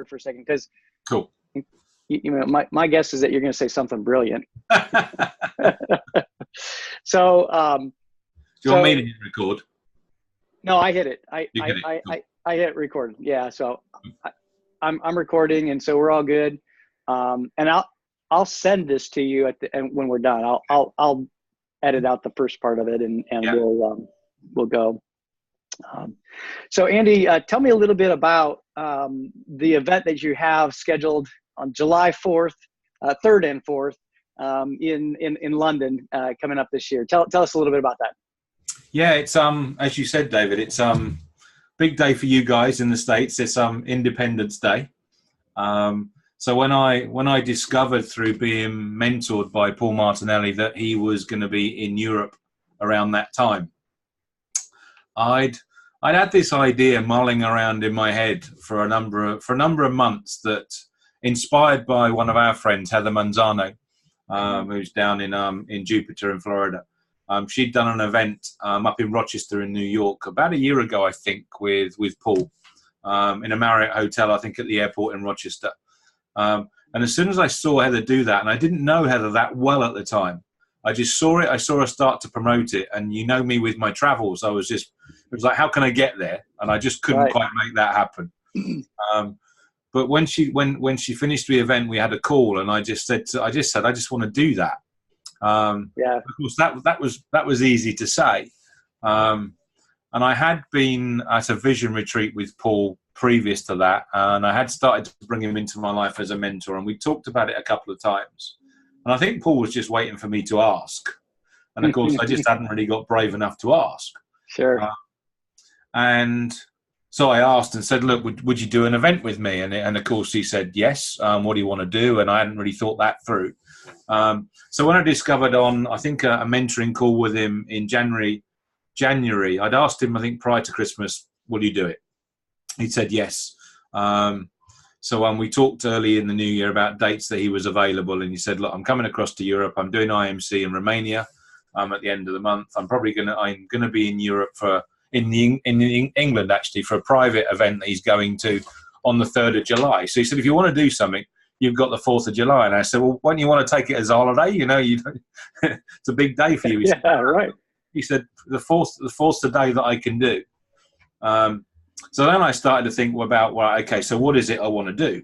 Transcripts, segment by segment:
for a second because Cool. you know my guess is that you're going to say something brilliant. So, Do you want me to hit record? no, I hit it. I You hit it. Cool. I hit record. Yeah. So I'm recording, and so we're all good. And I'll send this to you and when we're done. I'll edit out the first part of it, and Yeah. we'll go. So Andy, tell me a little bit about the event that you have scheduled on July 4th, 3rd and 4th in London coming up this year. Tell us a little bit about that. Yeah, it's as you said, David, it's big day for you guys in the States. It's Independence Day. So when I discovered through being mentored by Paul Martinelli that he was going to be in Europe around that time, I'd had this idea mulling around in my head for a number of months, that inspired by one of our friends, Heather Manzano, who's down in Jupiter in Florida. She'd done an event up in Rochester in New York about a year ago, I think, with Paul in a Marriott hotel, I think at the airport in Rochester. And as soon as I saw Heather do that, and I didn't know Heather that well at the time, I just saw it. I saw her start to promote it. And you know me with my travels, it was like, how can I get there? And I just couldn't quite make that happen. But when she finished the event, we had a call, and I just said, I just want to do that. Of course, that was easy to say. And I had been at a vision retreat with Paul previous to that, and I had started to bring him into my life as a mentor, and we talked about it a couple of times. And I think Paul was just waiting for me to ask. And of course, I just hadn't really got brave enough to ask. Sure. And so I asked and said, look, would you do an event with me? And of course, he said, yes. What do you want to do? And I hadn't really thought that through. So when I discovered on, I think, a mentoring call with him in January, I'd asked him, I think, prior to Christmas, will you do it? He'd said yes. So we talked early in the new year about dates that he was available, and he said, look, I'm coming across to Europe. I'm doing IMC in Romania at the end of the month. I'm going to be in Europe in England, actually, for a private event that he's going to on the 3rd of July. So he said, if you want to do something, you've got the 4th of July. And I said, well, why don't you want to take it as a holiday? You know, it's a big day for you. He said, right. He said, the 4th's the day that I can do. So then I started to think about, well, okay, so what is it I want to do?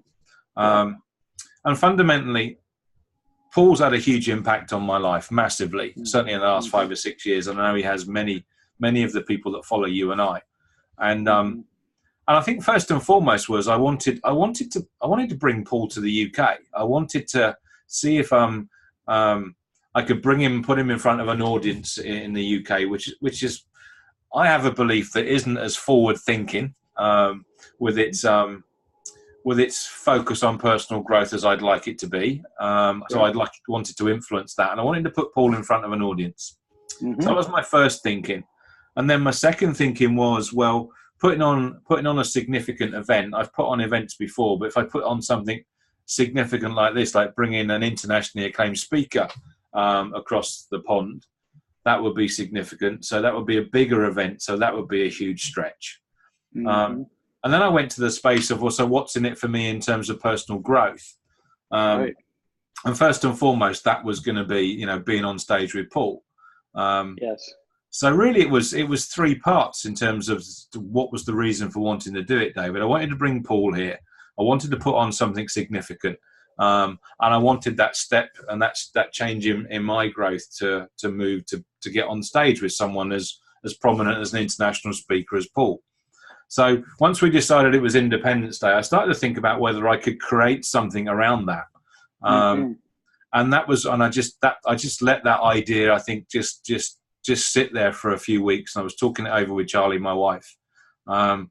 And fundamentally, Paul's had a huge impact on my life, massively, certainly in the last 5 or 6 years. And I know he has many of the people that follow you and I. And I think first and foremost was I wanted to bring Paul to the UK. I wanted to see if I could put him in front of an audience in the UK, which is, I have a belief that isn't as forward thinking with its focus on personal growth as I'd like it to be. So I wanted to influence that, and I wanted to put Paul in front of an audience. So that was my first thinking. And then my second thinking was, well, putting on a significant event. I've put on events before, but if I put on something significant like this, like bringing an internationally acclaimed speaker across the pond, that would be significant. So that would be a bigger event. So that would be a huge stretch. And then I went to the space of, well, so what's in it for me in terms of personal growth? And first and foremost, that was going to be, you know, being on stage with Paul. Yes. So really it was 3 parts in terms of what was the reason for wanting to do it, David. I wanted to bring Paul here. I wanted to put on something significant. And I wanted that step and that change in my growth to move to get on stage with someone as prominent as an international speaker as Paul. So once we decided it was Independence Day, I started to think about whether I could create something around that. And that was, and I just let that idea, I think, just sit there for a few weeks. And I was talking it over with Charlie, my wife. And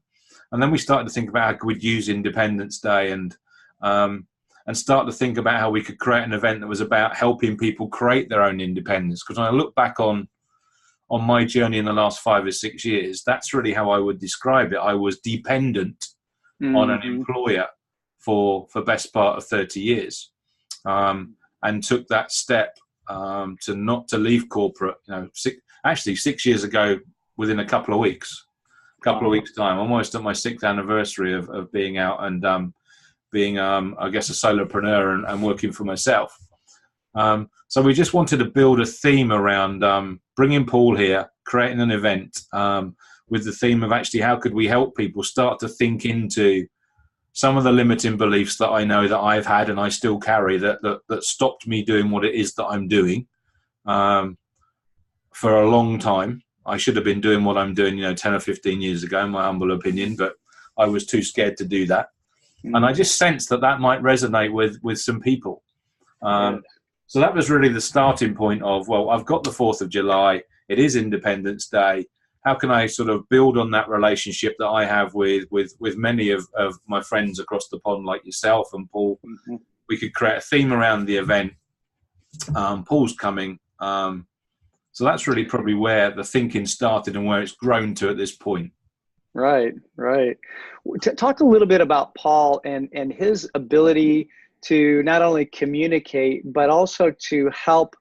then we started to think about how we'd use Independence Day and start to think about how we could create an event that was about helping people create their own independence. Because when I look back on my journey in the last 5 or 6 years, that's really how I would describe it. I was dependent on an employer for best part of 30 years, and took that step to leave corporate. You know, 6 years ago, within a couple of weeks time, almost at my 6th anniversary of being out and being I guess a solopreneur and working for myself. So we just wanted to build a theme around bringing Paul here, creating an event with the theme of actually how could we help people start to think into some of the limiting beliefs that I know that I've had and I still carry that stopped me doing what it is that I'm doing for a long time. I should have been doing what I'm doing, 10 or 15 years ago, in my humble opinion, but I was too scared to do that. And I just sensed that might resonate with some people. So that was really the starting point of, well, I've got the 4th of July. It is Independence Day. How can I sort of build on that relationship that I have with many of my friends across the pond, like yourself and Paul? Mm-hmm. We could create a theme around the event. Paul's coming. So that's really probably where the thinking started and where it's grown to at this point. Right. Talk a little bit about Paul and his ability to not only communicate, but also to help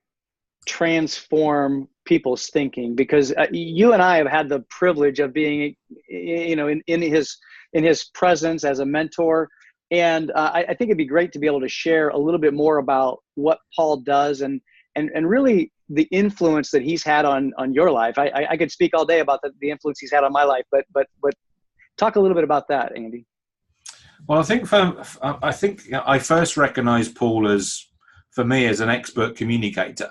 transform people's thinking, because you and I have had the privilege of being, in his presence as a mentor. And I think it'd be great to be able to share a little bit more about what Paul does and really the influence that he's had on your life. I could speak all day about the influence he's had on my life, but talk a little bit about that, Andy. Well, I think I first recognized Paul as an expert communicator.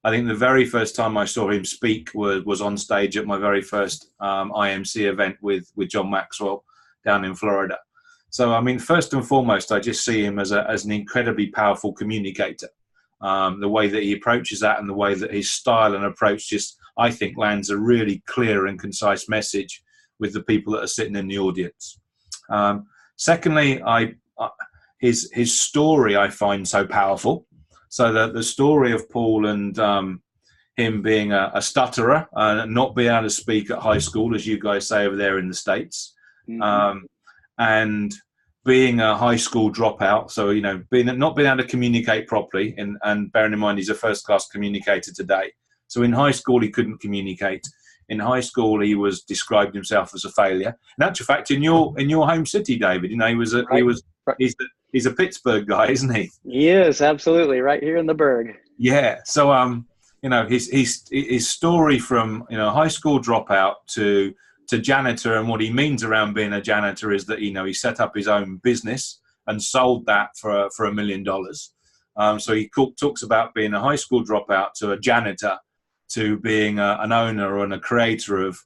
I think the very first time I saw him speak was on stage at my very first IMC event with John Maxwell down in Florida. So, I mean, first and foremost, I just see him as an incredibly powerful communicator. The way that he approaches that and the way that his style and approach just, I think, lands a really clear and concise message with the people that are sitting in the audience. Secondly, his story I find so powerful. So the story of Paul and him being a stutterer, not being able to speak at high school, as you guys say over there in the States, and being a high school dropout. So, not being able to communicate properly, and bearing in mind he's a first-class communicator today. So in high school, he couldn't communicate. In high school, he was described himself as a failure. In actual fact, in your home city, David, he's a Pittsburgh guy, isn't he? He is, absolutely, right here in the Burgh. Yeah. So his story from high school dropout to janitor, and what he means around being a janitor is that he set up his own business and sold that for $1 million. So he talks about being a high school dropout to a janitor, to being an owner and a creator of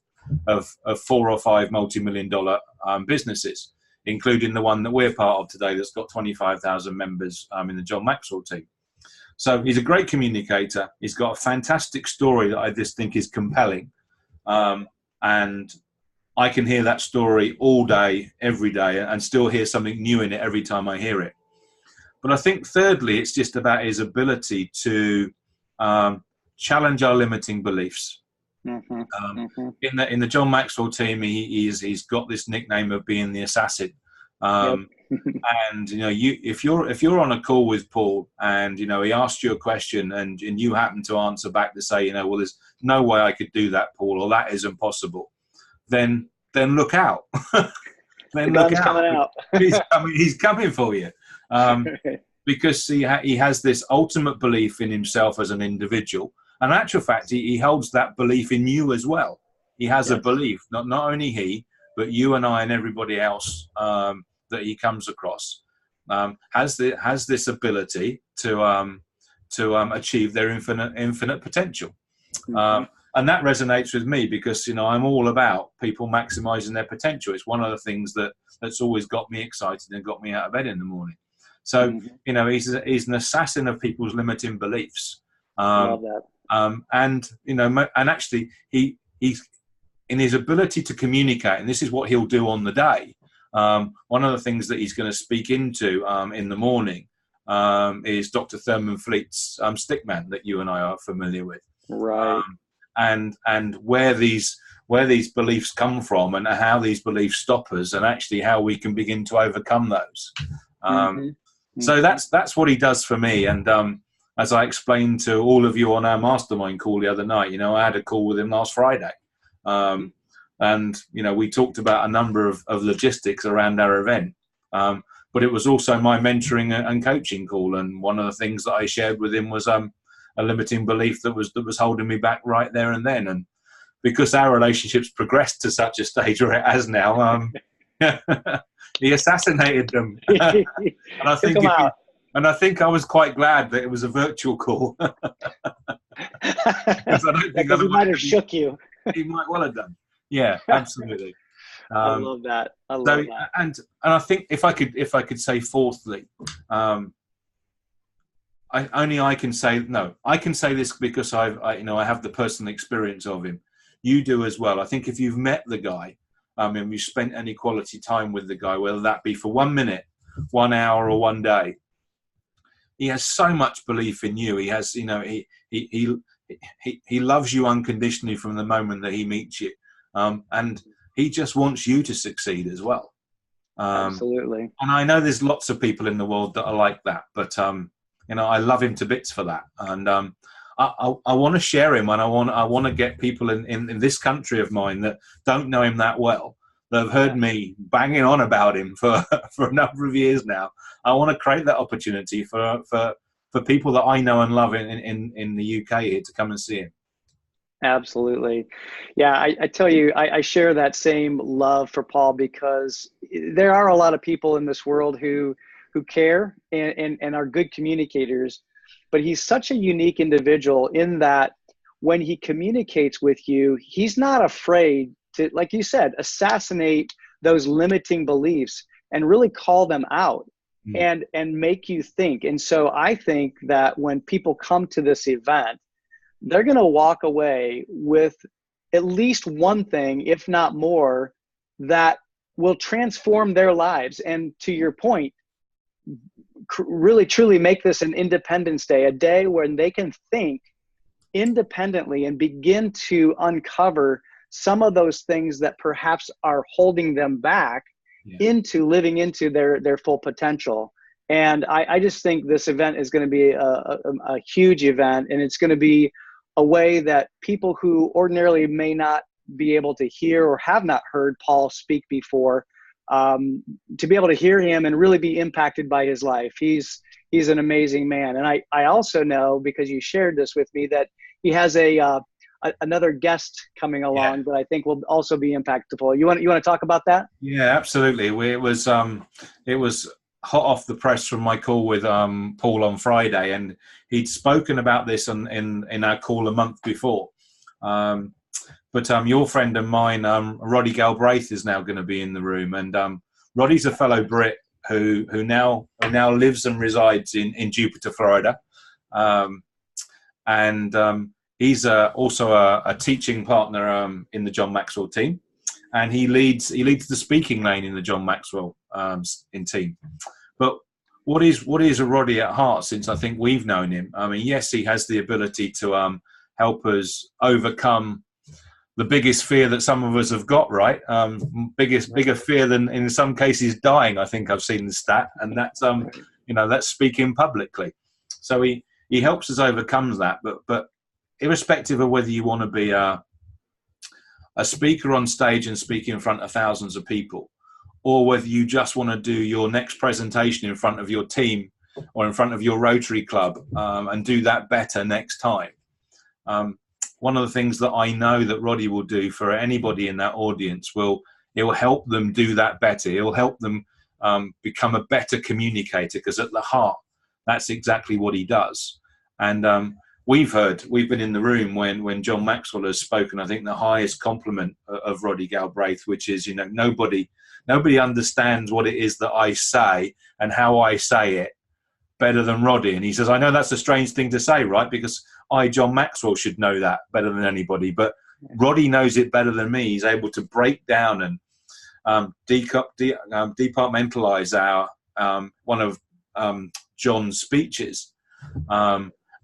4 or 5 multi-million-dollar businesses, including the one that we're part of today that's got 25,000 members in the John Maxwell team. So he's a great communicator. He's got a fantastic story that I just think is compelling. And I can hear that story all day, every day, and still hear something new in it every time I hear it. But I think thirdly, it's just about his ability to challenge our limiting beliefs. In the John Maxwell team, he's got this nickname of being the assassin. And if you're on a call with Paul and he asked you a question and you happen to answer back to say well, there's no way I could do that, Paul, or that is impossible, then look out. Then look out. Coming out. He's coming for you. Because he has this ultimate belief in himself as an individual. And in actual fact, he holds that belief in you as well. He has a belief, not only he, but you and I and everybody else that he comes across has this ability to achieve their infinite potential. And that resonates with me because I'm all about people maximizing their potential. It's one of the things that's always got me excited and got me out of bed in the morning. So he's an assassin of people's limiting beliefs. Love that. And actually he's in his ability to communicate, and this is what he'll do on the day. One of the things that he's going to speak into in the morning is Dr. Thurman Fleet's Stickman that you and I are familiar with. Right. And where these beliefs come from and how these beliefs stop us, and actually how we can begin to overcome those. So that's what he does for me. And as I explained to all of you on our mastermind call the other night, I had a call with him last Friday. And we talked about a number of logistics around our event. But but it was also my mentoring and coaching call. And one of the things that I shared with him was a limiting belief that was holding me back right there and then. And because our relationship's progressed to such a stage where it has now, he assassinated them. And I think I think I was quite glad that it was a virtual call. Because I don't think he might have shook you. He might well have done. Yeah, absolutely. I love that. I love that. And I think if I could say fourthly, I can say this because I have the personal experience of him. You do as well. I think if you've met the guy, and you've spent any quality time with the guy, whether that be for 1 minute, 1 hour, or 1 day, he has so much belief in you. He has, he loves you unconditionally from the moment that he meets you, and he just wants you to succeed as well. Absolutely. And I know there's lots of people in the world that are like that, but I love him to bits for that. And I want to share him, and I want to get people in this country of mine that don't know him that well, that have heard me banging on about him for a number of years now. I want to create that opportunity for people that I know and love in the UK here to come and see him. Absolutely. Yeah, I tell you, I share that same love for Paul, because there are a lot of people in this world who care and are good communicators, but he's such a unique individual in that when he communicates with you, he's not afraid to, like you said, assassinate those limiting beliefs and really call them out and make you think. And so I think that when people come to this event, they're going to walk away with at least one thing, if not more, that will transform their lives. And to your point, really truly make this an Independence Day, a day when they can think independently and begin to uncover some of those things that perhaps are holding them back into living into their full potential. And I just think this event is going to be a huge event, and it's going to be a way that people who ordinarily may not be able to hear or have not heard Paul speak before, to be able to hear him and really be impacted by his life. He's an amazing man. And I also know, because you shared this with me, that he has another guest coming along that I think will also be impactful. You want to talk about that? Yeah, absolutely. It was hot off the press from my call with Paul on Friday, and he'd spoken about this in our call a month before. But your friend and mine, Roddy Galbraith, is now going to be in the room, and Roddy's a fellow Brit who now lives and resides in Jupiter, Florida, and he's also a teaching partner in the John Maxwell team, and he leads the speaking lane in the John Maxwell team. But what is a Roddy at heart, since I think we've known him? I mean, yes, he has the ability to help us overcome the biggest fear that some of us have got, right? Bigger fear than, in some cases, dying. I think I've seen the stat, and that's that's speaking publicly. So he helps us overcome that. But irrespective of whether you want to be a speaker on stage and speak in front of thousands of people, or whether you just want to do your next presentation in front of your team or in front of your Rotary Club and do that better next time. One of the things that I know that Roddy will do for anybody in that audience it will help them do that better. It will help them become a better communicator, because at the heart, that's exactly what he does. And we've been in the room when John Maxwell has spoken. I think the highest compliment of Roddy Galbraith, which is, nobody understands what it is that I say and how I say it better than Roddy. And he says, I know that's a strange thing to say, right? Because John Maxwell, should know that better than anybody, but Roddy knows it better than me. He's able to break down and departmentalize our one of John's speeches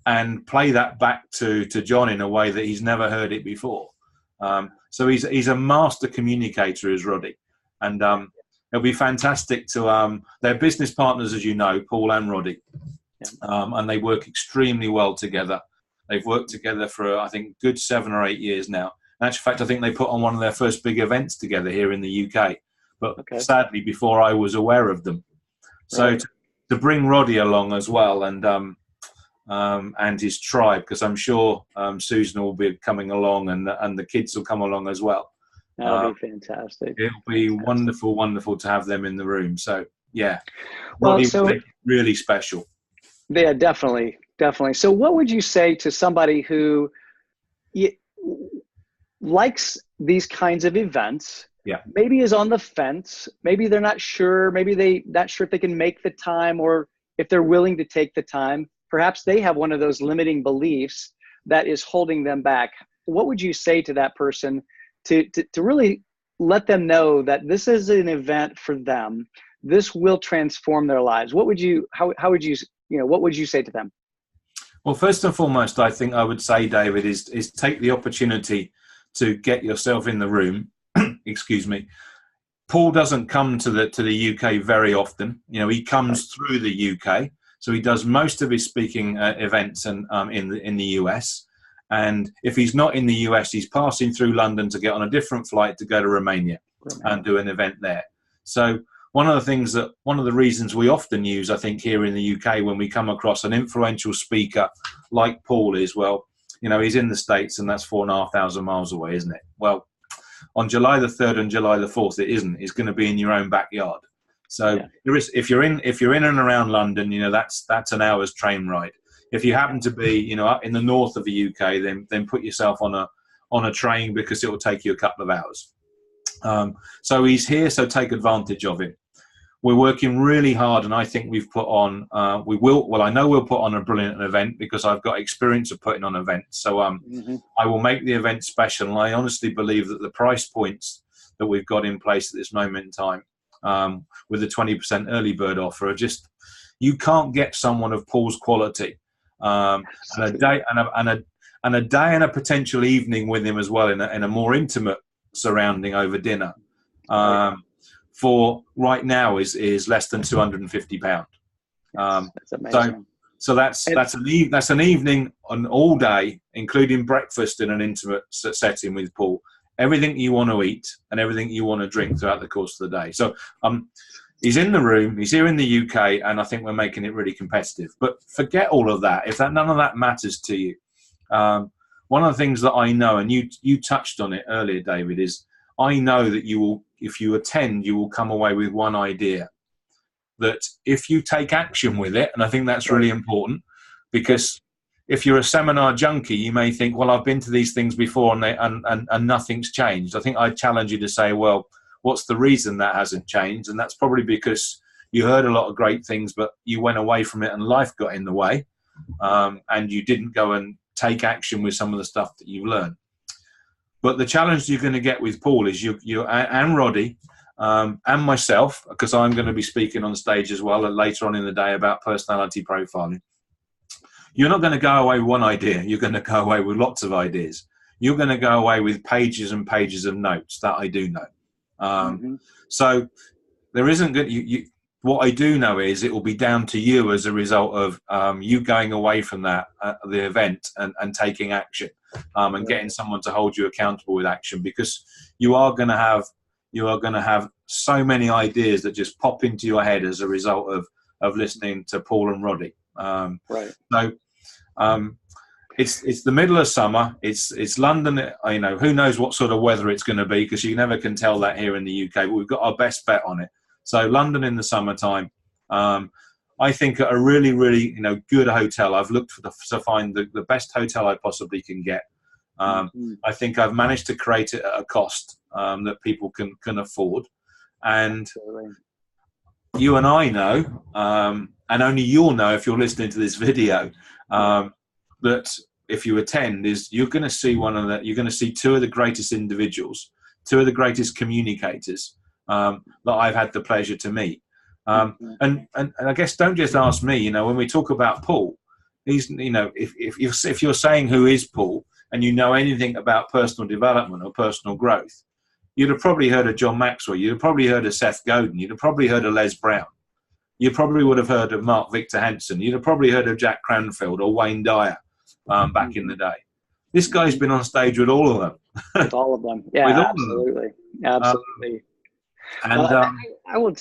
and play that back to John in a way that he's never heard it before. So he's a master communicator, is Roddy. And it'll be fantastic to they're business partners, as you know, Paul and Roddy, and they work extremely well together. They've worked together for, I think, good 7 or 8 years now. In actual fact, I think they put on one of their first big events together here in the UK, but sadly before I was aware of them. So Right. to bring Roddy along as well, and his tribe, because I'm sure Susan will be coming along, and the kids will come along as well. That'll be fantastic. It'll be wonderful, wonderful to have them in the room. So yeah, Well, Roddy will so be really special. yeah, definitely, definitely. So what would you say to somebody who likes these kinds of events? Yeah. Maybe is on the fence. Maybe they're not sure. Maybe they not sure if they can make the time or if they're willing to take the time. Perhaps they have one of those limiting beliefs that is holding them back. What would you say to that person to really let them know that this is an event for them? This will transform their lives. What would you, how would you, what would you say to them? Well, first and foremost, I think I would say, David, is take the opportunity to get yourself in the room. Excuse me. Paul doesn't come to the UK very often. He comes through the UK, so he does most of his speaking events and in the US. And if he's not in the US, he's passing through London to get on a different flight to go to Romania and do an event there. So one of the reasons we often use, I think, here in the UK when we come across an influential speaker like Paul is, well, he's in the States and that's 4,500 miles away, isn't it? Well, on July the 3rd and July the 4th, it isn't. It's going to be in your own backyard. So there is, if you're in and around London, that's an hour's train ride. If you happen to be, up in the north of the UK, then put yourself on a train, because it will take you a couple of hours. So he's here, so take advantage of him. We're working really hard, and I think we've put on, I know we'll put on a brilliant event, because I've got experience of putting on events. So I will make the event special, and I honestly believe that the price points that we've got in place at this moment in time, with the 20% early bird offer, are just, you can't get someone of Paul's quality, and a day and a potential evening with him as well, in a more intimate surrounding over dinner. For right now is less than £250. That's amazing. So that's an evening, an all day, including breakfast in an intimate setting with Paul. Everything you want to eat and everything you want to drink throughout the course of the day. So he's in the room, he's here in the UK, and I think we're making it really competitive. But forget all of that. If none of that matters to you, one of the things that I know, and you touched on it earlier, David, is I know that you will, if you attend, you will come away with one idea, that if you take action with it, and I think that's really important, because if you're a seminar junkie, you may think, well, I've been to these things before and nothing's changed. I think I challenge you to say, well, what's the reason that hasn't changed? And that's probably because you heard a lot of great things, but you went away from it and life got in the way, and you didn't go and take action with some of the stuff that you learned. But the challenge you're going to get with Paul is you and Roddy and myself, because I'm going to be speaking on stage as well later on in the day about personality profiling. You're not going to go away with one idea. You're going to go away with lots of ideas. You're going to go away with pages and pages of notes. That I do know. So there isn't good. What I do know is it will be down to you as a result of you going away from that the event and taking action. And getting someone to hold you accountable with action, because you are going to have so many ideas that just pop into your head as a result of listening to Paul and Roddy. So it's the middle of summer. It's London. Who knows what sort of weather it's going to be, because you never can tell that here in the UK. But we've got our best bet on it. So London in the summertime. I think at a really, really, good hotel. I've looked to find the best hotel I possibly can get. I think I've managed to create it at a cost that people can afford. And you and I know, and only you'll know if you're listening to this video, that if you attend, is you're going to see two of the greatest individuals, two of the greatest communicators that I've had the pleasure to meet. And I guess don't just ask me. When we talk about Paul, he's if you're saying who is Paul, and you know anything about personal development or personal growth, you'd have probably heard of John Maxwell. You'd have probably heard of Seth Godin. You'd have probably heard of Les Brown. You probably would have heard of Mark Victor Hansen. You'd have probably heard of Jack Cranfield or Wayne Dyer back in the day. This guy's been on stage with all of them. With all of them, yeah, absolutely. And Well,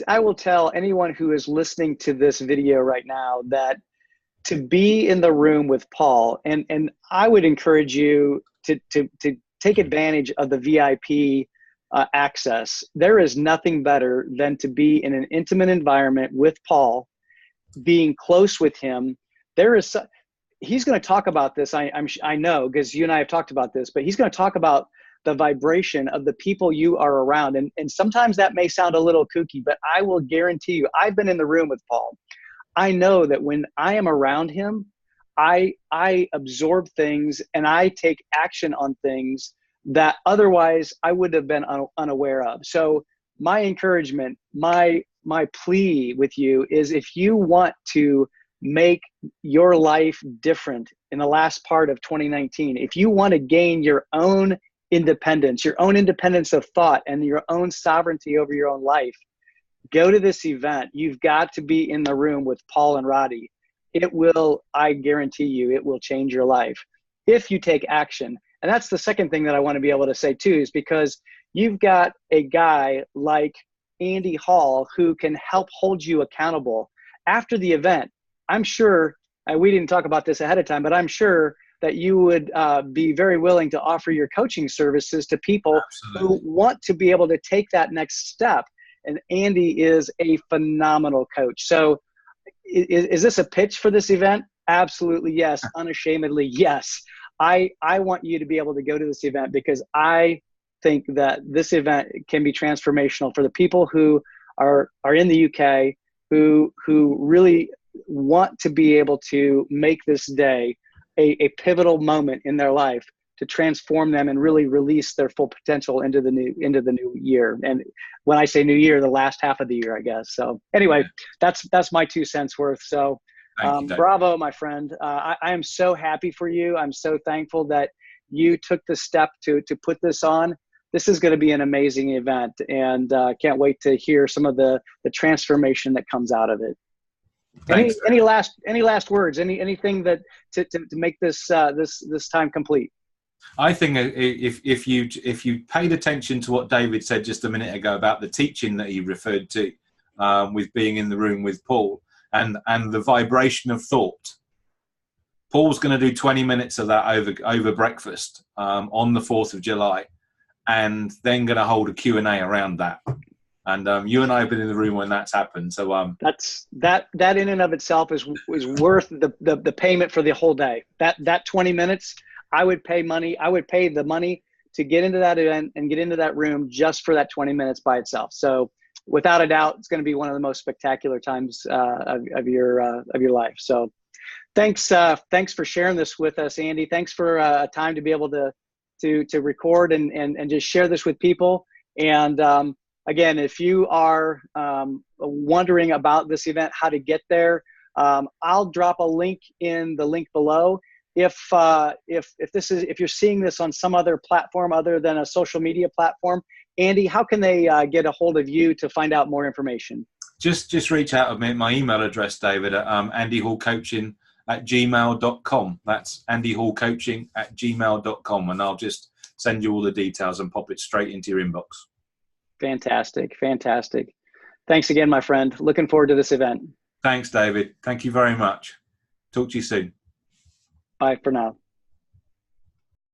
I will tell anyone who is listening to this video right now that to be in the room with Paul, and I would encourage you to take advantage of the VIP access. There is nothing better than to be in an intimate environment with Paul, being close with him. He's going to talk about this. I know, because you and I have talked about this, but he's going to talk about the vibration of the people you are around. And sometimes that may sound a little kooky, but I will guarantee you, I've been in the room with Paul. I know that when I am around him, I absorb things and I take action on things that otherwise I would have been unaware of. So my encouragement, my plea with you is, if you want to make your life different in the last part of 2019, if you want to gain your own independence of thought and your own sovereignty over your own life, go to this event. You've got to be in the room with Paul and Roddy. It will, I guarantee you, it will change your life if you take action. And that's the second thing that I want to be able to say too, is because you've got a guy like Andy Hall who can help hold you accountable after the event. I'm sure, we didn't talk about this ahead of time, but I'm sure that you would be very willing to offer your coaching services to people Absolutely. Who want to be able to take that next step. And Andy is a phenomenal coach. So is this a pitch for this event? Absolutely, yes. Unashamedly, yes. I want you to be able to go to this event, because I think that this event can be transformational for the people who are in the UK, who really want to be able to make this day a pivotal moment in their life to transform them and really release their full potential into the new year. And when I say new year, the last half of the year, I guess. So anyway, that's my 2 cents worth. So bravo, my friend. I am so happy for you. I'm so thankful that you took the step to put this on. This is going to be an amazing event, and can't wait to hear some of the transformation that comes out of it. Thanks. Any last words? Anything that to make this this time complete? I think if you paid attention to what David said just a minute ago about the teaching that he referred to, with being in the room with Paul and the vibration of thought, Paul's going to do 20 minutes of that over breakfast on the 4th of July, and then going to hold a Q&A around that. And you and I have been in the room when that's happened. So that's that in and of itself is worth the payment for the whole day. That 20 minutes, I would pay money. I would pay the money to get into that event and get into that room just for that 20 minutes by itself. So without a doubt, it's going to be one of the most spectacular times of your life. So thanks for sharing this with us, Andy. Thanks for a time to be able to record and just share this with people. And again, if you are wondering about this event, how to get there, I'll drop a link in the link below. If you're seeing this on some other platform other than a social media platform, Andy, how can they get a hold of you to find out more information? Just reach out to me. My email address, David, at andyhallcoaching@gmail.com. That's andyhallcoaching@gmail.com, and I'll just send you all the details and pop it straight into your inbox. Fantastic. Thanks again, my friend. Looking forward to this event. Thanks, David. Thank you very much. Talk to you soon. Bye for now.